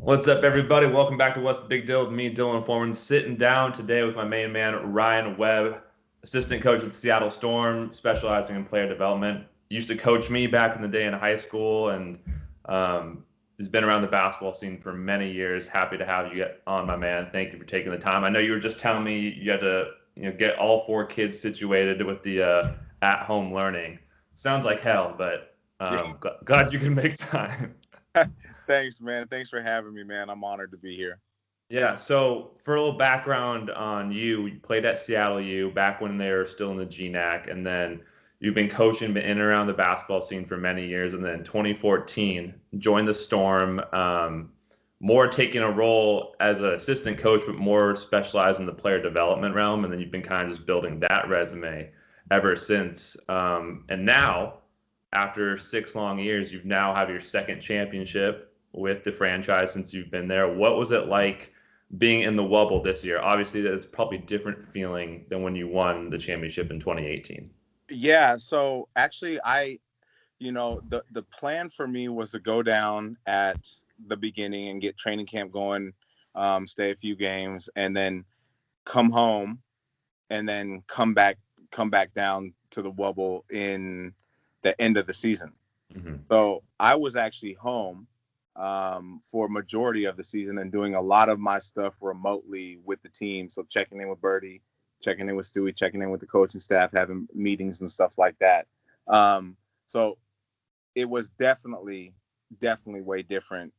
What's up, everybody? Welcome back to What's the Big Deal with me, Dylan Foreman, sitting down today with my main man, Ryan Webb, assistant coach with the Seattle Storm, specializing in player development. Used to coach me back in the day in high school and has been around the basketball scene for many years. Happy to have you on, my man. Thank you for taking the time. I know you were just telling me you had to get all four kids situated with the at-home learning. Sounds like hell, but Yeah. glad you can make time. Thanks, man. Thanks for having me, man. I'm honored to be here. Yeah, so for a little background on you, you played at Seattle U back when they were still in the GNAC, and then you've been coaching, been in and around the basketball scene for many years, and then in 2014 joined the Storm, more taking a role as an assistant coach, but more specialized in the player development realm, and then you've been kind of just building that resume ever since. And now, after 6 long years, you now have your second championship with the franchise since you've been there. What was it like being in the Wubble this year? Obviously, that's probably a different feeling than when you won the championship in 2018. Yeah. So actually, the plan for me was to go down at the beginning and get training camp going, stay a few games, and then come home, and then come back down to the Wubble in the end of the season. Mm-hmm. So I was actually home for majority of the season and doing a lot of my stuff remotely with the team. So checking in with Birdie, checking in with Stewie, checking in with the coaching staff, having meetings and stuff like that. So it was definitely way different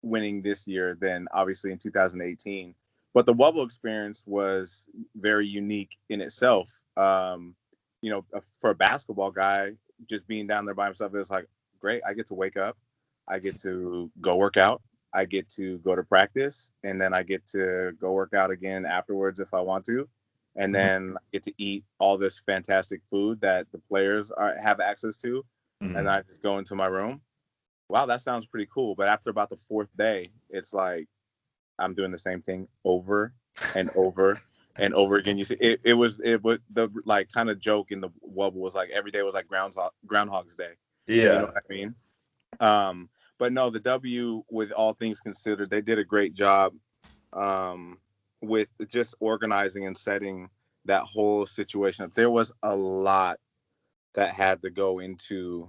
winning this year than obviously in 2018. But the Wubble experience was very unique in itself. For a basketball guy, just being down there by himself, it was like, great. I get to wake up. I get to go work out. I get to go to practice. And then I get to go work out again afterwards if I want to. And then I get to eat all this fantastic food that the players have access to. Mm-hmm. And I just go into my room. Wow, that sounds pretty cool. But after about the fourth day, it's like I'm doing the same thing over and over and over again. You see, it was the like kind of joke in the Wubble was like every day was like Groundhog's Day. You know Yeah. what I mean? But no, the W, with all things considered, they did a great job with just organizing and setting that whole situation up. There was a lot that had to go into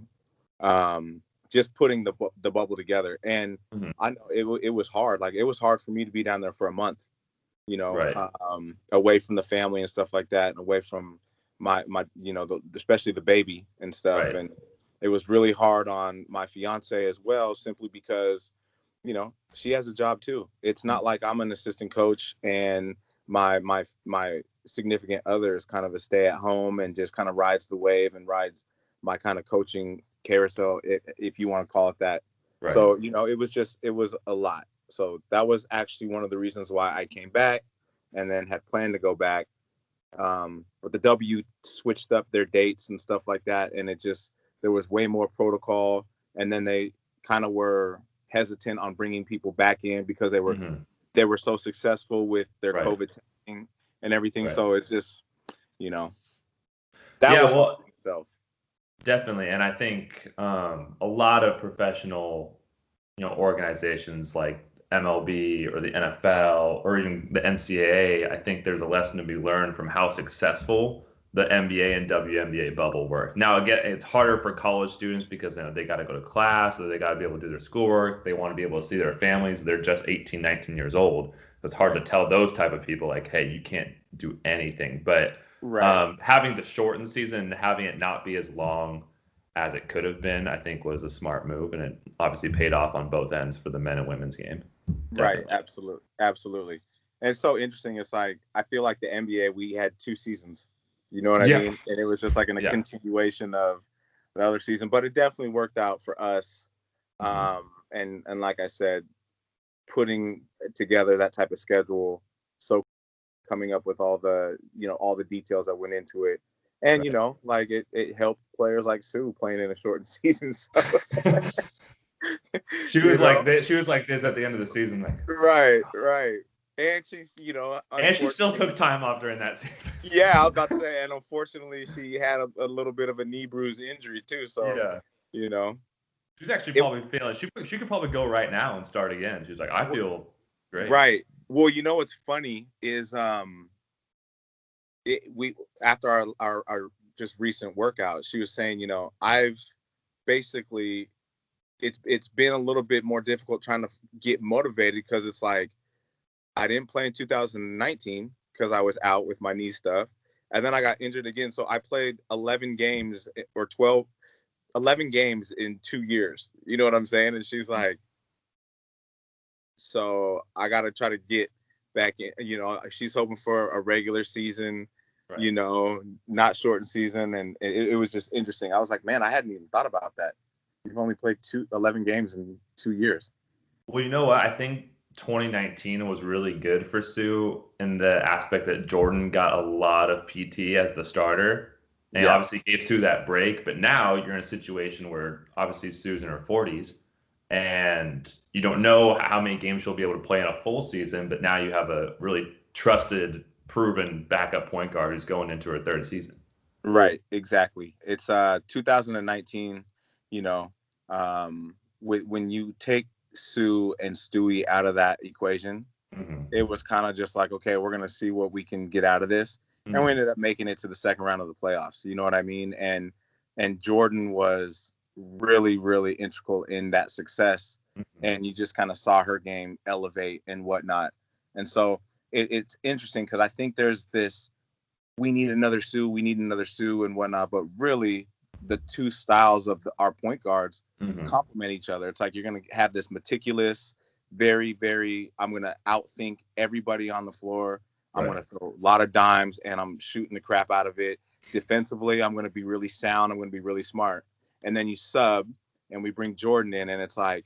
just putting the bubble together, and Mm-hmm. I know it was hard. Like it was hard for me to be down there for a month, Right. away from the family and stuff like that, and away from my especially the baby and stuff. Right. And it was really hard on my fiance as well, simply because she has a job too. It's not like I'm an assistant coach and my significant other is kind of a stay at home and just kind of rides the wave and rides my kind of coaching carousel, if you want to call it that. Right. So it was a lot. So that was actually one of the reasons why I came back and then had planned to go back. But the W switched up their dates and stuff like that, and there was way more protocol, and then they kind of were hesitant on bringing people back in because Mm-hmm. they were so successful with their Right. COVID testing and everything. Right. So it's just you know that Yeah. was hard Well, in itself. definitely, and I think a lot of professional, organizations like MLB or the NFL or even the NCAA, I think there's a lesson to be learned from how successful the NBA and WNBA bubble were. Now, again, it's harder for college students because they got to go to class, or they got to be able to do their schoolwork. They want to be able to see their families. They're just 18, 19 years old. It's hard to tell those type of people like, hey, you can't do anything. But Right. having the shortened season and having it not be as long as it could have been, I think was a smart move, and it obviously paid off on both ends for the men and women's game. Right. Definitely. Absolutely. And it's so interesting. It's like I feel like the NBA, we had two seasons. You know what I Yeah. mean? And it was just like a Yeah. continuation of the other season, but it definitely worked out for us. Mm-hmm. And like I said, putting together that type of schedule, so coming up with all the details that went into it, and Right. like it helped players like Sue playing in a shortened season. So She you was like know, this. She was like this at the end of the season, like, right. And she's, and she still unfortunately, took time off during that season. yeah, I was about to say, and unfortunately, she had a little bit of a knee bruise injury too. So, Yeah. you know, She's actually It, probably feeling. She could probably go right now and start again. She's like, I feel great. right. Well, what's funny is we after our just recent workout, she was saying, I've basically it's been a little bit more difficult trying to get motivated because it's like I didn't play in 2019 because I was out with my knee stuff. And then I got injured again. So I played 11 games or 11 games in 2 years. You know what I'm saying? And she's like, so I got to try to get back in. She's hoping for a regular season, Right. not shortened season. And it was just interesting. I was like, man, I hadn't even thought about that. You've only played 11 games in 2 years. Well, you know what? I think 2019 was really good for Sue in the aspect that Jordan got a lot of PT as the starter and Yeah. obviously gave Sue that break. But now you're in a situation where obviously Sue's in her 40s and you don't know how many games she'll be able to play in a full season. But now you have a really trusted, proven backup point guard who's going into her third season. Right, exactly. It's 2019, when you take Sue and Stewie out of that equation, Mm-hmm. it was kind of just like, okay, we're gonna see what we can get out of this. And we Mm-hmm. ended up making it to the second round of the playoffs. You know what I mean? And Jordan was really, really integral in that success. Mm-hmm. And you just kind of saw her game elevate and whatnot. And so it's interesting because I think there's this we need another Sue and whatnot. But really, the two styles of our point guards Mm-hmm. complement each other. It's like you're going to have this meticulous, very, very, I'm going to outthink everybody on the floor. I'm Right. going to throw a lot of dimes and I'm shooting the crap out of it. Defensively, I'm going to be really sound. I'm going to be really smart. And then you sub and we bring Jordan in and it's like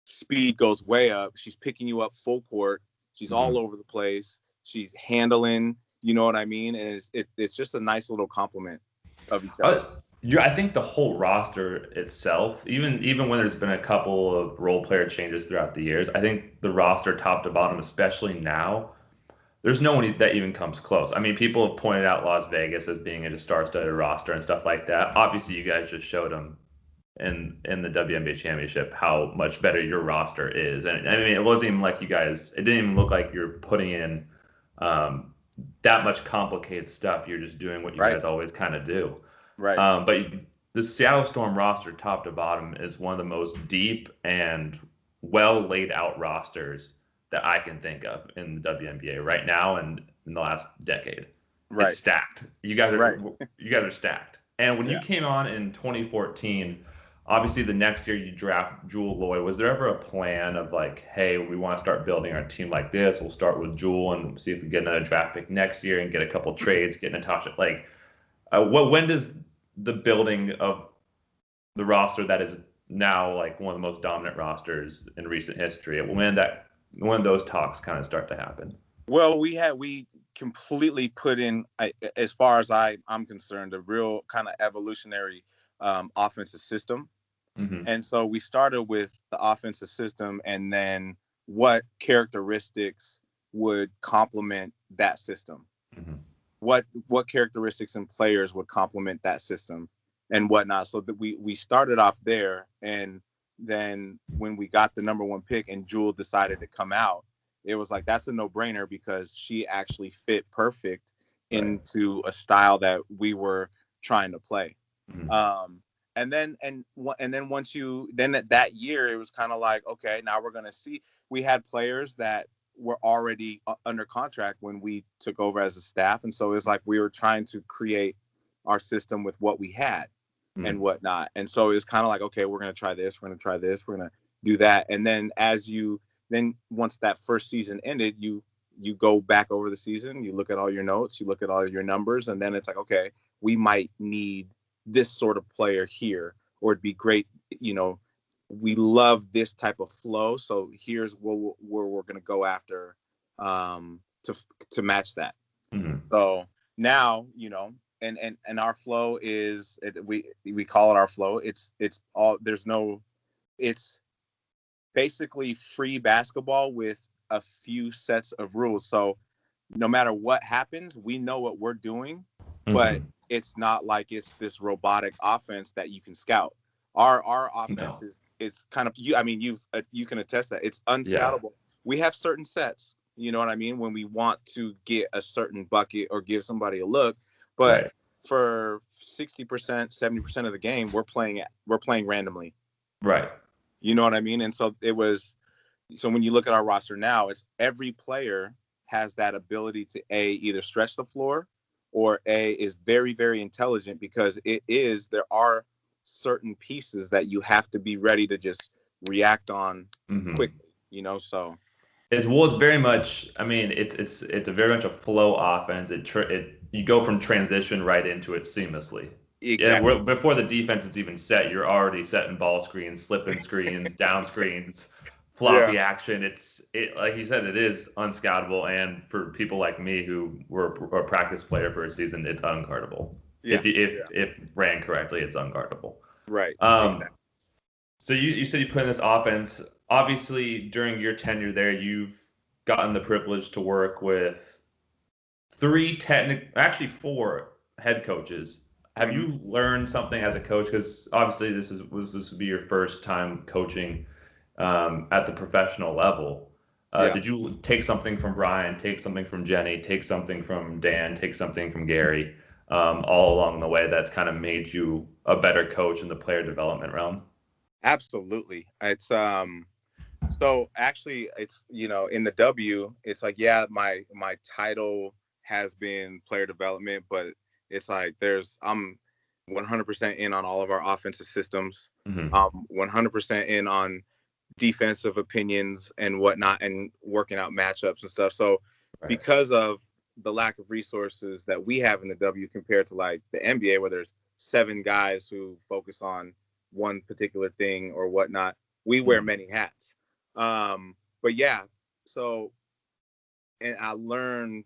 speed goes way up. She's picking you up full court. She's Mm-hmm. all over the place. She's handling, you know what I mean? And it's just a nice little compliment of each other. I think the whole roster itself, even when there's been a couple of role player changes throughout the years, I think the roster top to bottom, especially now, there's no one that even comes close. I mean, people have pointed out Las Vegas as being a star-studded roster and stuff like that. Obviously, you guys just showed them in the WNBA championship how much better your roster is. And I mean, it wasn't even like you guys. It didn't even look like you're putting in um, that much complicated stuff. You're just doing what you Right. guys always kind of do. Right. But the Seattle Storm roster, top to bottom, is one of the most deep and well laid out rosters that I can think of in the WNBA right now and in the last decade. It's Right. stacked. Right. You guys are stacked. And when you Yeah. came on in 2014, obviously the next year you draft Jewel Loy. Was there ever a plan of like, hey, we want to start building our team like this? We'll start with Jewel and see if we get another draft pick next year and get a couple trades, get Natasha. Like, when does the building of the roster that is now like one of the most dominant rosters in recent history, when those talks kind of start to happen? Well, we completely put in, as far as I'm concerned, a real kind of evolutionary offensive system. Mm-hmm. And so we started with the offensive system and then what characteristics would complement that system. Mm-hmm. What characteristics and players would complement that system and whatnot. So that we started off there. And then when we got the number one pick and Jewel decided to come out, it was like, that's a no brainer because she actually fit perfect Right. into a style that we were trying to play. Mm-hmm. Um, and then once then that year it was kind of like, okay, now we're gonna see. We had players that were already under contract when we took over as a staff, and so it's like we were trying to create our system with what we had and Mm-hmm. whatnot. And so it's kind of like, okay, we're gonna try this, we're gonna try this, we're gonna do that. And then then once that first season ended, you go back over the season, you look at all your notes, you look at all your numbers, and then it's like, okay, we might need this sort of player here, or it'd be great, we love this type of flow. So here's where we're going to go after to match that. Mm-hmm. So now, and our flow is, we call it our flow. It's all, it's basically free basketball with a few sets of rules. So no matter what happens, we know what we're doing, but Mm-hmm. it's not like it's this robotic offense that you can scout. Our offense No. is kind of you. I mean, you can attest that it's Yeah. unscoutable. We have certain sets. You know what I mean? When we want to get a certain bucket or give somebody a look, but Right. for 60%, 70% of the game, we're playing randomly. Right. You know what I mean? And so so when you look at our roster now, it's every player has that ability to either stretch the floor or is very, very intelligent, because there are certain pieces that you have to be ready to just react on Hmm. quickly, so It's very much. I mean, it's a very much a flow offense. It you go from transition right into it seamlessly. Yeah, exactly. before the defense is even set, you're already setting ball screens, slipping screens, down screens, Yeah. floppy action. It like you said, it is unscoutable, and for people like me who were a practice player for a season, it's unguardable. Yeah. If ran correctly, it's unguardable. Right. Um, Exactly. so you said you put in this offense. Obviously, during your tenure there, you've gotten the privilege to work with actually four head coaches. Have Hmm. you learned something as a coach? Because obviously, this would be your first time coaching at the professional level. Yeah. Did you take something from Brian, take something from Jenny, take something from Dan, take something from Gary, all along the way that's kind of made you a better coach in the player development realm? Absolutely. It's So actually, it's in the W, it's like, yeah, my title has been player development, but it's like I'm 100% in on all of our offensive systems. Hmm. I'm 100% in on defensive opinions and whatnot, and working out matchups and stuff. So Right. because of the lack of resources that we have in the W compared to like the NBA, where there's 7 guys who focus on one particular thing or whatnot, we wear Hmm. many hats. But yeah, so and I learned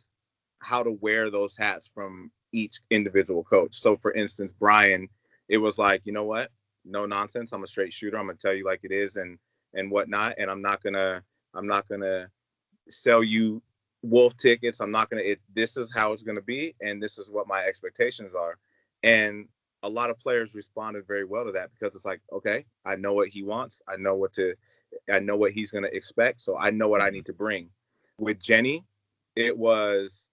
how to wear those hats from each individual coach. So for instance, Brian, it was like, you know what? No nonsense. I'm a straight shooter. I'm gonna tell you like it is, and whatnot. And I'm not gonna sell you wolf tickets. I'm not gonna. This is how it's gonna be, and this is what my expectations are. And a lot of players responded very well to that, because it's like, okay, I know what he wants. I know what he's gonna expect. So I know what I need to bring. With Jenny, it was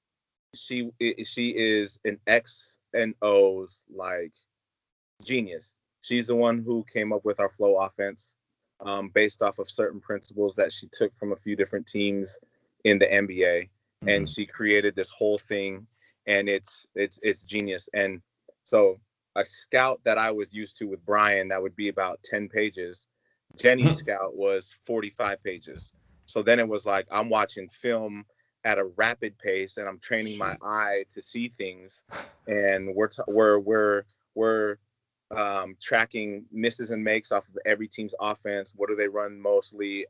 she is an X and O's like genius. She's the one who came up with our flow offense, based off of certain principles that she took from a few different teams in the NBA, and Hmm. she created this whole thing, and it's genius. And so a scout that I was used to with Brian, that would be about 10 pages. Jenny's scout was 45 pages. So then it was like I'm watching film at a rapid pace, and I'm training my Jeez. eye to see things, and we're tracking misses and makes off of every team's offense. What do they run mostly?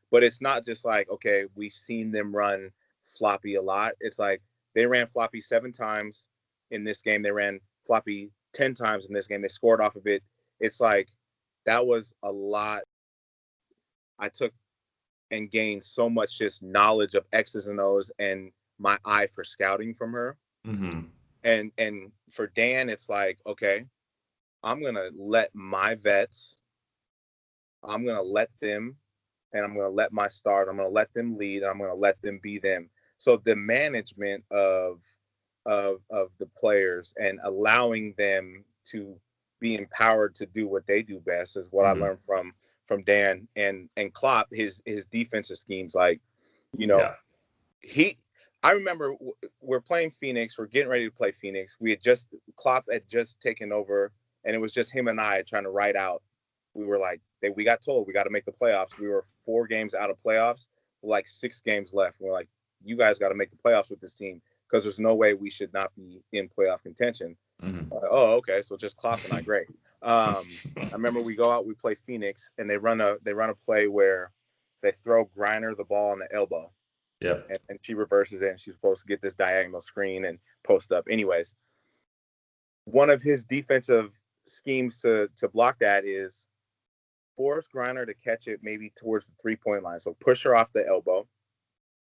But it's not just like, okay, we've seen them run floppy a lot. It's like they ran floppy 7 times in this game. They ran floppy 10 times in this game. They scored off of it. It's like that was a lot. I took and gained so much just knowledge of X's and O's and my eye for scouting from her. Hmm. And for Dan, it's like, okay, I'm gonna let my vets, I'm gonna let them, and I'm gonna let my stars, I'm gonna let them lead, and I'm gonna let them be them. So the management of the players and allowing them to be empowered to do what they do best is what I Hmm. learned from Dan and Klopp. His defensive schemes, like, you know, Yeah. he. I remember we're playing Phoenix. We're getting ready to play Phoenix. Klopp had just taken over, and it was just him and I trying to write out. We were like, we got told we got to make the playoffs. We were 4 games out of playoffs, like 6 games left. We're like, you guys got to make the playoffs with this team, because there's no way we should not be in playoff contention. Hmm. Oh, okay, so just Klopp and I, great. I remember we go out, we play Phoenix, and they run a play where they throw Griner the ball on the elbow, Yep. and she reverses it, and she's supposed to get this diagonal screen and post up. Anyways, one of his defensive schemes to block that is force Griner to catch it maybe towards the 3-point line. So push her off the elbow.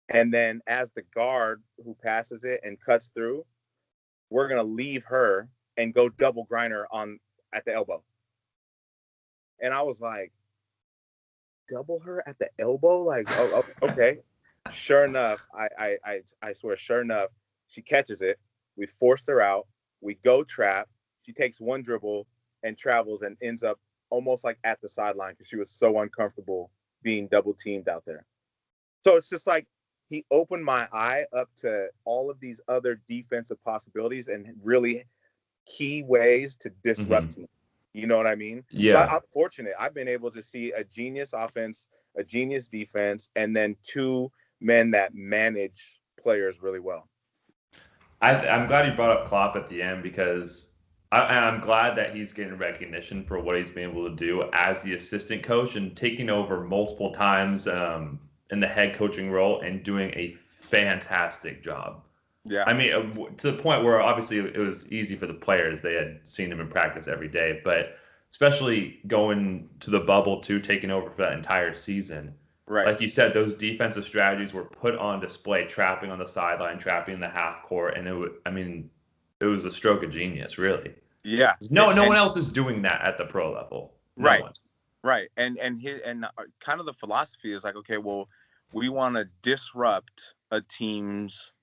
And then as the guard who passes it and cuts through, we're gonna leave her and go double Griner on at the elbow. And I was like, double her at the elbow? Like, okay. Sure enough, I swear, sure enough, she catches it. We forced her out. We go trap. She takes one dribble and travels and ends up almost like at the sideline because she was so uncomfortable being double teamed out there. So it's just like he opened my eye up to all of these other defensive possibilities and really key ways to disrupt Mm-hmm. teams. You know what I mean? So Yeah. I'm fortunate. I've been able to see a genius offense, a genius defense, and then two men that manage players really well. I'm glad you brought up Klopp at the end because I'm glad that he's getting recognition for what he's been able to do as the assistant coach and taking over multiple times in the head coaching role and doing a fantastic job. Yeah. I mean, to the point where obviously it was easy for the players. They had seen him in practice every day, but especially going to the bubble too, taking over for that entire season. Right. Like you said, those defensive strategies were put on display, trapping on the sideline, trapping in the half court, and I mean, it was a stroke of genius, really. Yeah. 'Cause no one And else is doing that at the pro level. No right. one. Right. And kind of the philosophy is like, okay, well, we want to disrupt a team's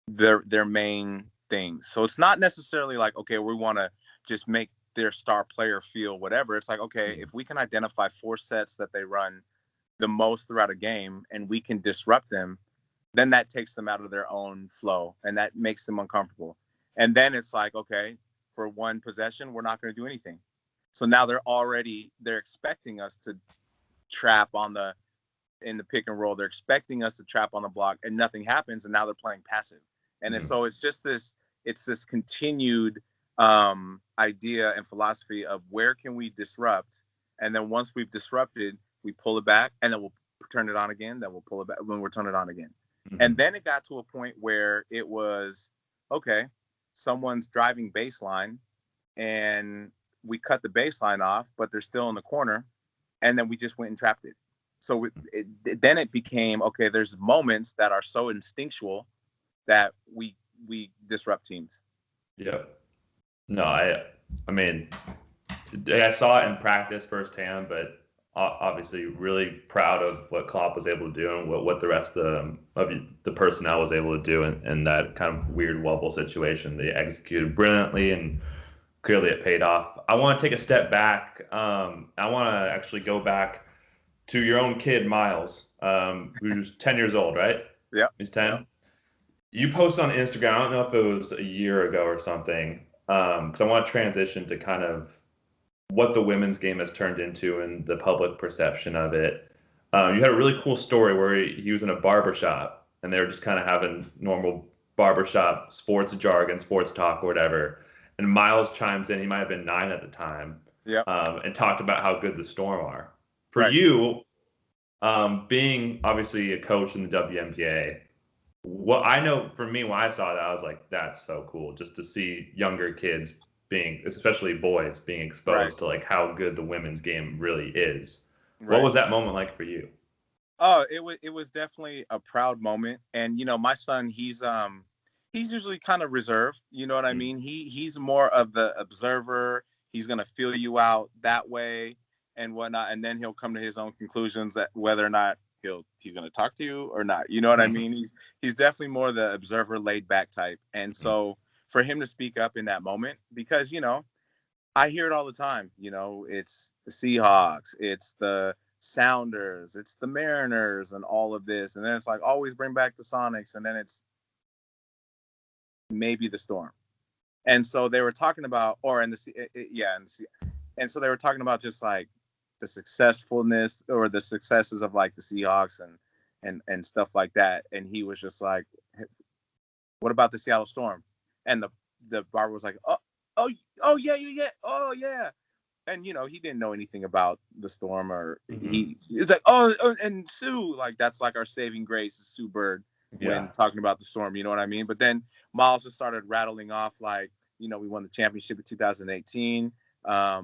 their main things. So it's not necessarily like, okay, we want to just make their star player feel whatever. It's like, okay, Mm. if we can identify four sets that they run the most throughout a game and we can disrupt them, then that takes them out of their own flow and that makes them uncomfortable. And then it's like, okay, for one possession, we're not going to do anything. So now they're expecting us to trap in the pick and roll. They're expecting us to trap on the block and nothing happens. And now they're playing passive. So it's just it's this continued idea and philosophy of where can we disrupt? And then once we've disrupted, we pull it back and then we'll turn it on again. Then we'll pull it back when we'll turn it on again. And Mm-hmm. then it got to a point where it was, okay, someone's driving baseline and we cut the baseline off, but they're still in the corner. And then we just went and trapped it. So then it became, okay, there's moments that are so instinctual that we disrupt teams. Yeah. No, I mean, I saw it in practice firsthand, but obviously really proud of what Klopp was able to do and what the rest of the personnel was able to do in that kind of weird wobble situation. They executed brilliantly and clearly it paid off. I want to take a step back. I want to actually go back to your own kid, Miles, who's 10 years old, right? Yeah. He's 10. You posted on Instagram, I don't know if it was a year ago or something, because I want to transition to kind of what the women's game has turned into and the public perception of it. You had a really cool story where he was in a barbershop and they were just kind of having normal barbershop sports jargon, sports talk, or whatever. And Miles chimes in, he might have been 9 at the time, Yeah. and talked about how good the Storm are. For Right. you, being obviously a coach in the WNBA, what I know for me when I saw that, I was like, that's so cool just to see younger kids being, especially boys, being Right. exposed to like how good the women's game really is. What Right. was that moment like for you? Oh, it was definitely a proud moment. And my son, he's usually kind of reserved. You know what I Mm. mean? He's more of the observer. He's gonna feel you out that way and whatnot, and then he'll come to his own conclusions that whether or not he's gonna talk to you or not. You know what I mean? He's definitely more the observer, laid back type. And so for him to speak up in that moment, because I hear it all the time. It's the Seahawks, it's the Sounders, it's the Mariners, and all of this. And then it's like, always bring back the Sonics. And then it's maybe the Storm. And so they were talking about, or in the, yeah. And so they were talking about just like the successfulness or the successes of like the Seahawks and stuff like that. And he was just like, hey, what about the Seattle Storm? And the barber was like, oh, yeah, oh, yeah. And he didn't know anything about the Storm, or Mm-hmm. he's like, oh, and Sue, like that's like our saving grace is Sue Bird when Yeah. talking about the Storm. You know what I mean? But then Miles just started rattling off like, we won the championship in 2018.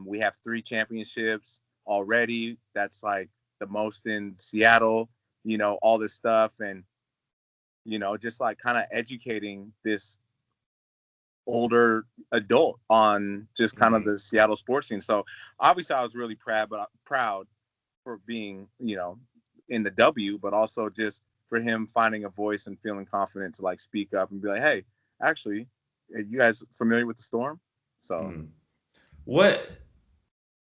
We have 3 championships already. That's like the most in Seattle. All this stuff, and just like kind of educating this older adult on just kind of the Seattle sports scene. So obviously I was really proud for being, in the W, but also just for him finding a voice and feeling confident to like speak up and be like, hey, actually, are you guys familiar with the Storm? So What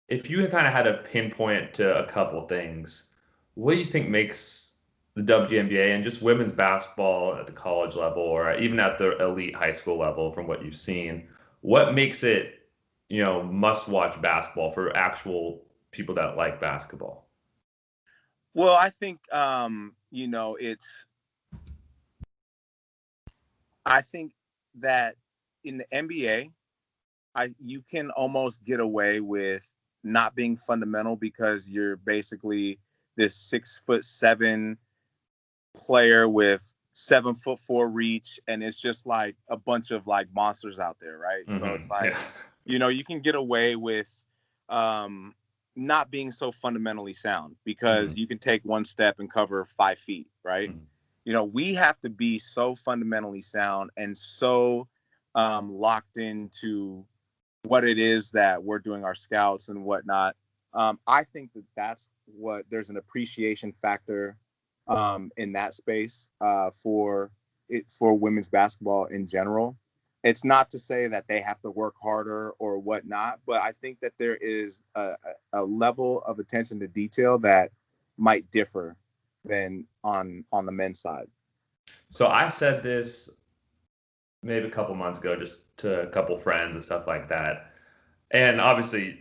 if you kind of had to pinpoint to a couple things, what do you think makes the WNBA and just women's basketball at the college level or even at the elite high school level from what you've seen, what makes it, must watch basketball for actual people that like basketball? well, I think I think that in the NBA, you can almost get away with not being fundamental because you're basically this 6'7" player with 7'4" reach, and it's just like a bunch of like monsters out there, right? So it's like, Yeah. you can get away with not being so fundamentally sound because you can take one step and cover 5 feet, right? We have to be so fundamentally sound and so locked into what it is that we're doing our scouts and whatnot. I think that's what there's an appreciation factor in that space for women's basketball in general. It's not to say that they have to work harder or whatnot, but I think that there is a level of attention to detail that might differ than on the men's side. So I said this maybe a couple months ago just to a couple friends and stuff like that. And obviously,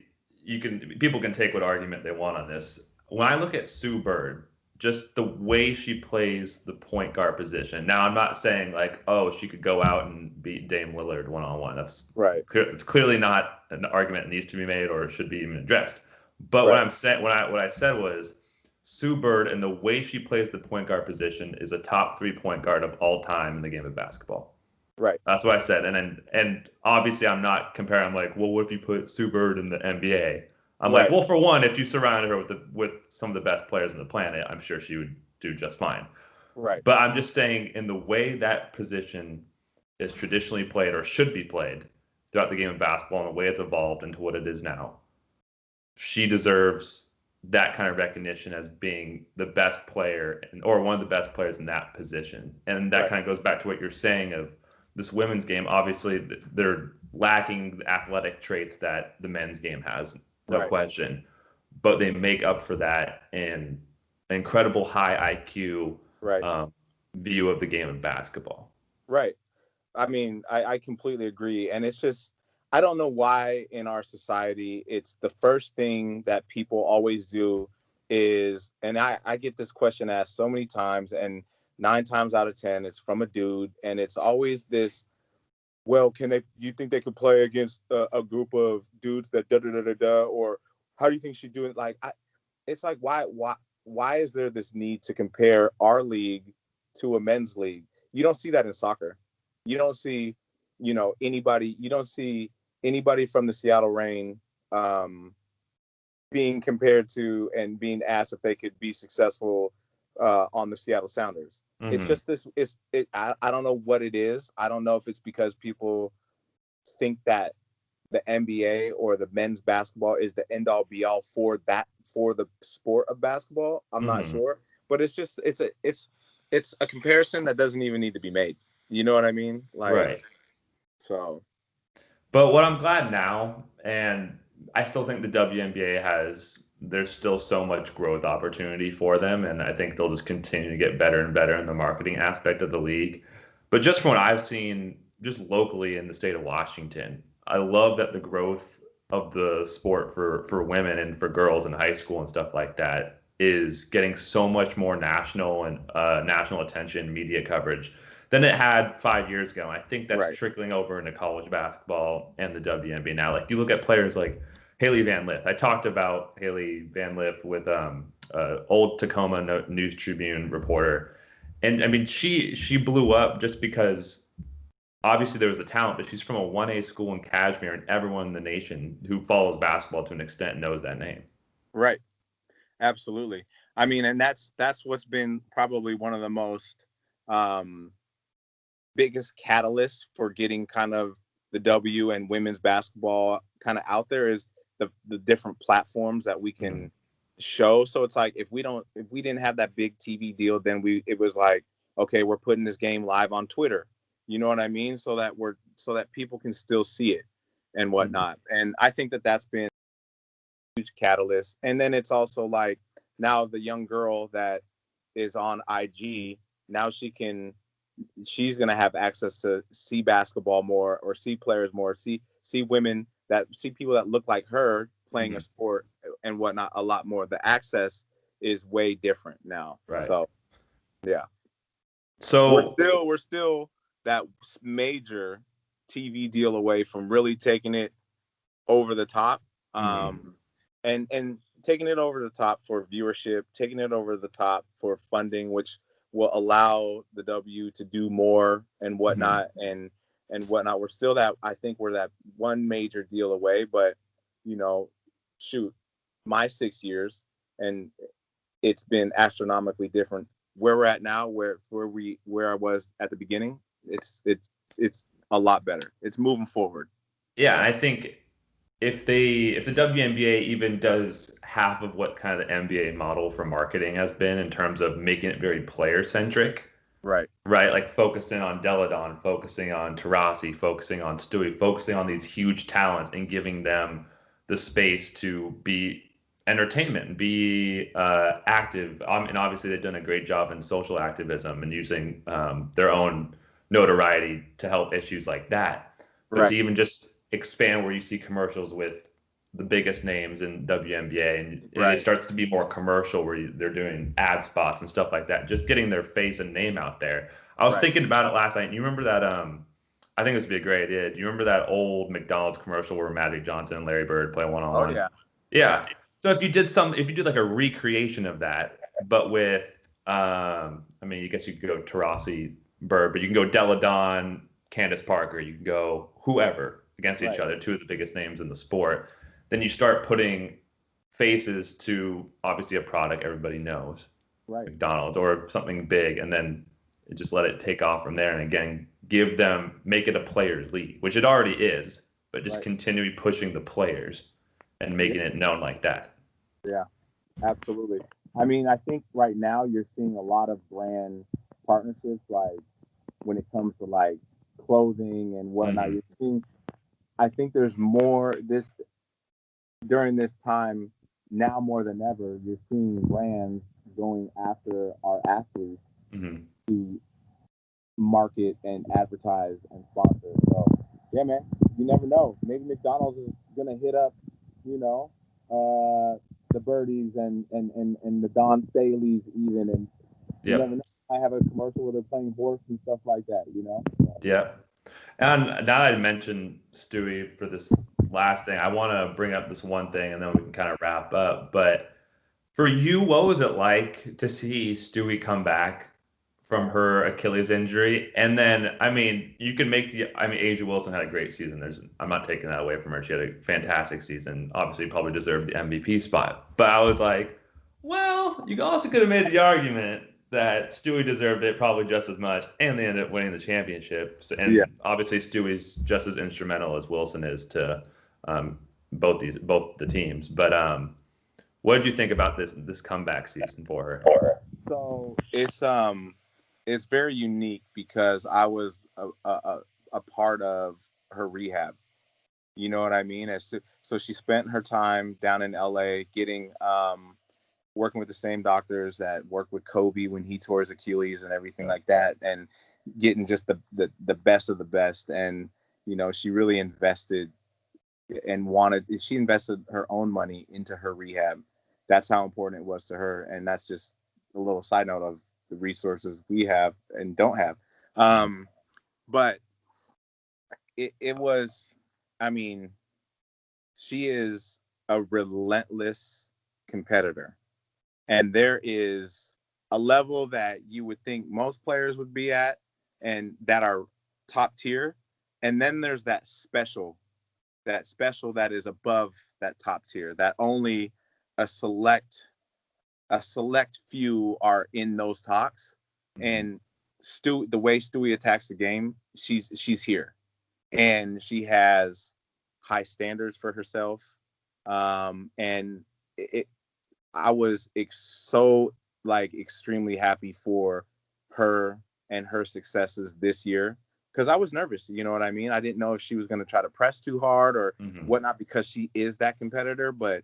people can take what argument they want on this. When I look at Sue Bird, just the way she plays the point guard position. Now, I'm not saying like, oh, she could go out and beat Dame Lillard one on one. That's Right. It's clearly not an argument that needs to be made or should be even addressed. But Right. what I'm saying, what I said was, Sue Bird and the way she plays the point guard position is a top 3 point guard of all time in the game of basketball. Right. That's what I said. And obviously I'm not comparing. I'm like, well, what if you put Sue Bird in the NBA? I'm like, Right. well, for one, if you surrounded her with some of the best players on the planet, I'm sure she would do just fine. Right. But I'm just saying, in the way that position is traditionally played or should be played throughout the game of basketball and the way it's evolved into what it is now, she deserves that kind of recognition as being the best player or one of the best players in that position. And that Right. kind of goes back to what you're saying of this women's game. Obviously, they're lacking the athletic traits that the men's game has, no Right. question. But they make up for that in an incredible high IQ Right. view of the game of basketball. Right. I mean, I completely agree. And it's just, I don't know why in our society, it's the first thing that people always do is, and I get this question asked so many times, and 9 times out of 10, it's from a dude. And it's always this, well, you think they could play against a group of dudes that da da da da da, or how do you think she'd do it? Like, it's like, why is there this need to compare our league to a men's league? You don't see that in soccer. You don't see, anybody. You don't see anybody from the Seattle Reign being compared to and being asked if they could be successful on the Seattle Sounders. It's just this. I don't know what it is. I don't know if it's because people think that the NBA or the men's basketball is the end all be all for the sport of basketball. I'm not sure, but it's a comparison that doesn't even need to be made. You know what I mean? Like, Right. so. But what I'm glad now, and I still think the there's still so much growth opportunity for them. And I think they'll just continue to get better and better in the marketing aspect of the league. But just from what I've seen, just locally in the state of Washington, I love that the growth of the sport for women and for girls in high school and stuff like that is getting so much more national and national attention, media coverage than it had 5 years ago. And I think that's Right. trickling over into college basketball and the WNBA now. Like you look at players like Haley Van Lith. I talked about Haley Van Lith with old Tacoma News Tribune reporter, and I mean she blew up just because obviously there was a talent, but she's from a 1A school in Kashmir, and everyone in the nation who follows basketball to an extent knows that name. Right. Absolutely. I mean, and that's what's been probably one of the most biggest catalysts for getting kind of the W and women's basketball kind of out there is the different platforms that we can show. So it's like if we didn't have that big TV deal, then it was like, okay, we're putting this game live on Twitter. You know what I mean? So that people can still see it and whatnot. And I think that's been a huge catalyst. And then it's also like now the young girl that is on IG, now she's going to have access to see basketball more, or see players more, see women see people that look like her playing a sport and whatnot a lot more. The access is way different now. Right. So, yeah. So we're still that major TV deal away from really taking it over the top. And taking it over the top for viewership, taking it over the top for funding, which will allow the W to do more and whatnot and whatnot. We're still I think we're that one major deal away, but shoot, my 6 years and it's been astronomically different. Where we're at now, where I was at the beginning, it's a lot better. It's moving forward. Yeah, I think if the WNBA even does half of what kind of the NBA model for marketing has been in terms of making it very player centric, right, like focusing on Deladon, focusing on Taurasi, focusing on Stewie, focusing on these huge talents and giving them the space to be entertainment and be active. And obviously they've done a great job in social activism and using their own notoriety to help issues like that. But to even just expand where you see commercials with the biggest names in WNBA and it starts to be more commercial where they're doing ad spots and stuff like that, just getting their face and name out there. I was thinking about it last night, and you remember that I think this would be a great idea. Do you remember that old McDonald's commercial where Magic Johnson and Larry Bird play one-on-one? Oh, yeah. Yeah. So if you did like a recreation of that, but with I mean, you guess you could go Taurasi, Bird, but you can go Deladon, Candace Parker, you can go whoever against each other, two of the biggest names in the sport. Then you start putting faces to obviously a product everybody knows, McDonald's or something big, and then just let it take off from there. And again, make it a players league, which it already is, but just continue pushing the players and making it known like that. Yeah, absolutely. I mean, I think right now you're seeing a lot of brand partnerships, like when it comes to like clothing and whatnot. You're seeing, I think there's more during this time now more than ever. You're seeing brands going after our athletes to market and advertise and sponsor. So yeah, man, you never know. Maybe McDonald's is gonna hit up, the Birdies and the Don Staleys even, and you never know. I have a commercial where they're playing horse and stuff like that, So. Yeah. And now that I mentioned Stewie for this last thing, I want to bring up this one thing and then we can kind of wrap up. But for you, what was it like to see Stewie come back from her Achilles injury? And then, I mean, you can A'ja Wilson had a great season. I'm not taking that away from her. She had a fantastic season. Obviously, probably deserved the MVP spot. But I was like, well, you also could have made the argument that Stewie deserved it probably just as much, and they ended up winning the championships. And obviously, Stewie's just as instrumental as Wilson is to both the teams. But what did you think about this comeback season for her? So it's very unique because I was a part of her rehab. You know what I mean? So she spent her time down in LA getting working with the same doctors that worked with Kobe when he tore his Achilles and everything like that, and getting just the best of the best. And she really invested she invested her own money into her rehab. That's how important it was to her. And that's just a little side note of the resources we have and don't have. But it was, I mean, she is a relentless competitor. And there is a level that you would think most players would be at and that are top tier. And then there's that special that is above that top tier, that only a select few are in those talks. And the way Stewie attacks the game, she's here. and she has high standards for herself. And it I was so like extremely happy for her and her successes this year, because I was nervous. You know what I mean? I didn't know if she was going to try to press too hard or whatnot, because she is that competitor. But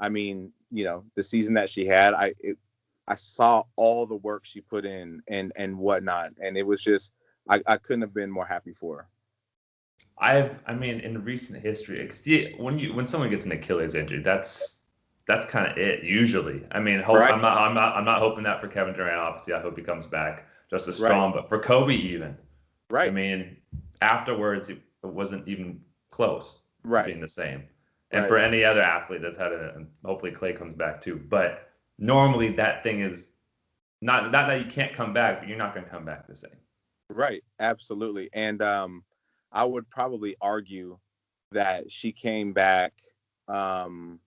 I mean, the season that she had, I saw all the work she put in and whatnot, and it was just I couldn't have been more happy for her. I mean, in recent history, when someone gets an Achilles injury, that's kind of it usually. I mean, Right, I'm not hoping that for Kevin Durant. Obviously, I hope he comes back just as right, strong. But for Kobe, even, I right, mean, afterwards it wasn't even close to right, being the same. And right, for any other athlete that's had and hopefully Clay comes back too. But normally that thing is not that you can't come back, but you're not going to come back the same. right. Absolutely. And I would probably argue that um,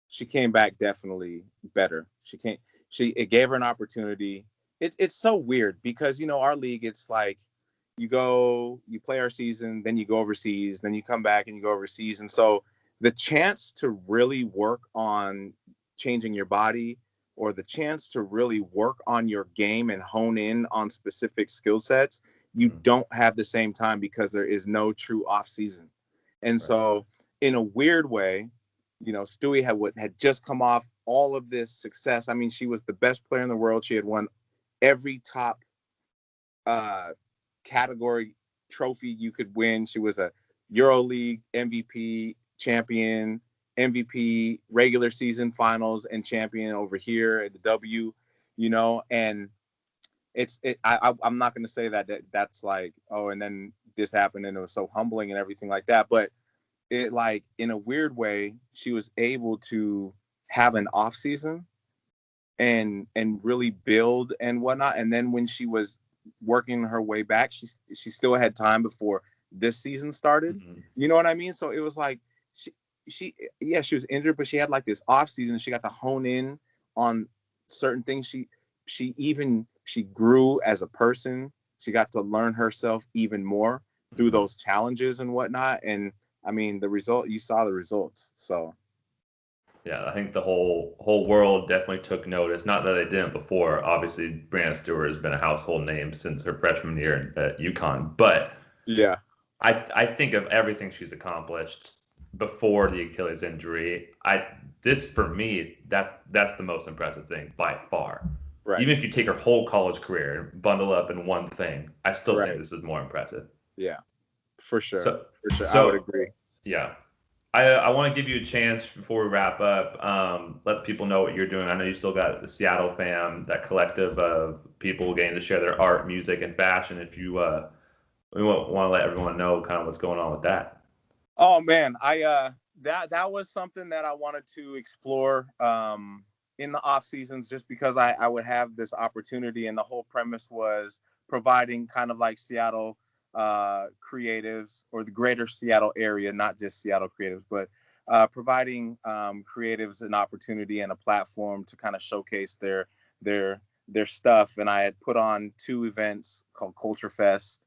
she came back definitely better. It gave her an opportunity. It's so weird because our league, it's like you play our season, then you go overseas, then you come back and you go overseas. And so the chance to really work on changing your body, or the chance to really work on your game and hone in on specific skill sets, you don't have the same time, because there is no true off season. And Right. so in a weird way, Stewie had just come off all of this success. I mean, she was the best player in the world. She had won every top uh, category trophy you could win. She was a EuroLeague MVP champion, MVP regular season finals, and champion over here at the and I'm not going to say that's like, oh, and then this happened and it was so humbling and everything like that, but it, like, in a weird way, she was able to have an off season and really build and whatnot. And then when she was working her way back, she still had time before this season started. Mm-hmm. You know what I mean? So it was like she was injured, but she had like this off season. She got to hone in on certain things. She grew as a person. She got to learn herself even more through those challenges and whatnot. And I mean, you saw the results. So Yeah, I think the whole world definitely took notice. Not that they didn't before. Obviously, Breanna Stewart has been a household name since her freshman year at UConn. But yeah, I think of everything she's accomplished before the Achilles injury. This for me, that's the most impressive thing by far. right, Even if you take her whole college career and bundle up in one thing, I still think right, this is more impressive. yeah, for sure, So for sure. I would so agree. yeah. I want to give you a chance before we wrap up. Let people know what you're doing. I know you still got the Seattle fam, that collective of people getting to share their art, music, and fashion. If you we want to let everyone know kind of what's going on with that. Oh man, I that was something that I wanted to explore in the off seasons, just because I would have this opportunity, and the whole premise was providing kind of like Seattle creatives, or the greater Seattle area, not just Seattle creatives, but providing creatives an opportunity and a platform to kind of showcase their their stuff. And I had put on 2 events called Culture Fest,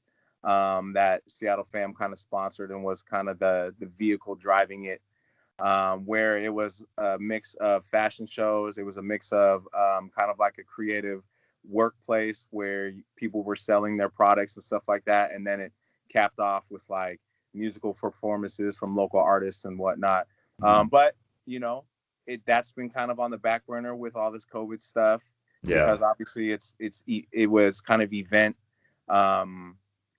that Seattle fam kind of sponsored and was kind of the vehicle driving it, where it was a mix of fashion shows. It was a mix of kind of like a creative workplace where people were selling their products and stuff like that. And then it capped off with like musical performances from local artists and whatnot. Mhm. But that's been kind of on the back burner with all this COVID stuff, Yeah. because obviously it was kind of um,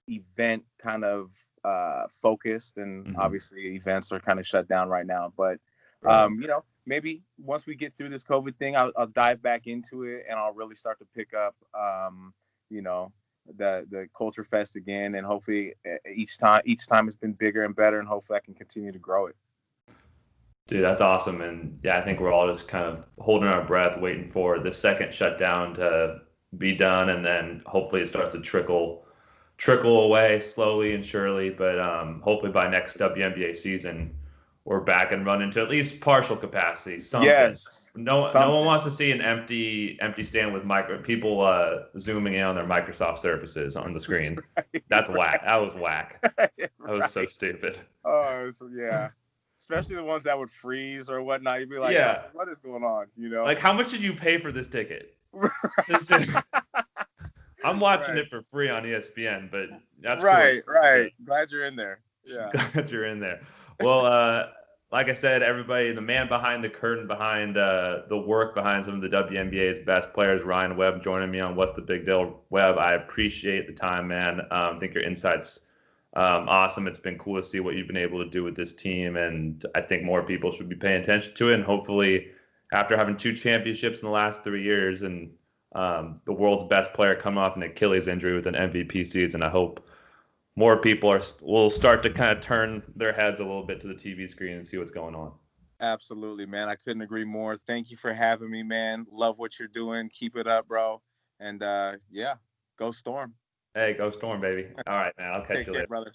event kind of focused, and Hmm. obviously events are kind of shut down right now. But Right. maybe once we get through this COVID thing, I'll dive back into it, and I'll really start to pick up you know the Culture Fest again, and hopefully each time it's been bigger and better, and hopefully I can continue to grow it. Dude, that's awesome. And yeah, I think we're all just kind of holding our breath, waiting for the second shutdown to be done, and then hopefully it starts to trickle away slowly and surely. But hopefully by next WNBA season, we're back and running to at least partial capacity, something. Yes, No one something. wants to see an empty stand with people zooming in on their Microsoft Surfaces on the screen. That's whack. That was whack. That was so Right. stupid. Oh, so yeah. Especially the ones that would freeze or whatnot. You'd be like, Yeah. what is going on? You know? Like, how much did you pay for this ticket? This is, I'm watching Right. it for free on ESPN, but that's cool. Right. Right. Glad you're in there. Yeah. Glad you're in there. Well, like I said, everybody, the man behind the curtain, behind the work behind some of the WNBA's best players, Ryan Webb, joining me on What's the Big Deal. Webb, I appreciate the time, man. I think your insights awesome. It's been cool to see what you've been able to do with this team, and I think more people should be paying attention to it. And hopefully, after having 2 championships in the last 3 years and the world's best player coming off an Achilles injury with an MVP season, I hope more people will start to kind of turn their heads a little bit to the TV screen and see what's going on. Absolutely, man. I couldn't agree more. Thank you for having me, man. Love what you're doing. Keep it up, bro. And yeah, go Storm. Hey, go Storm, baby. All right, man. I'll catch Take you care, later. brother.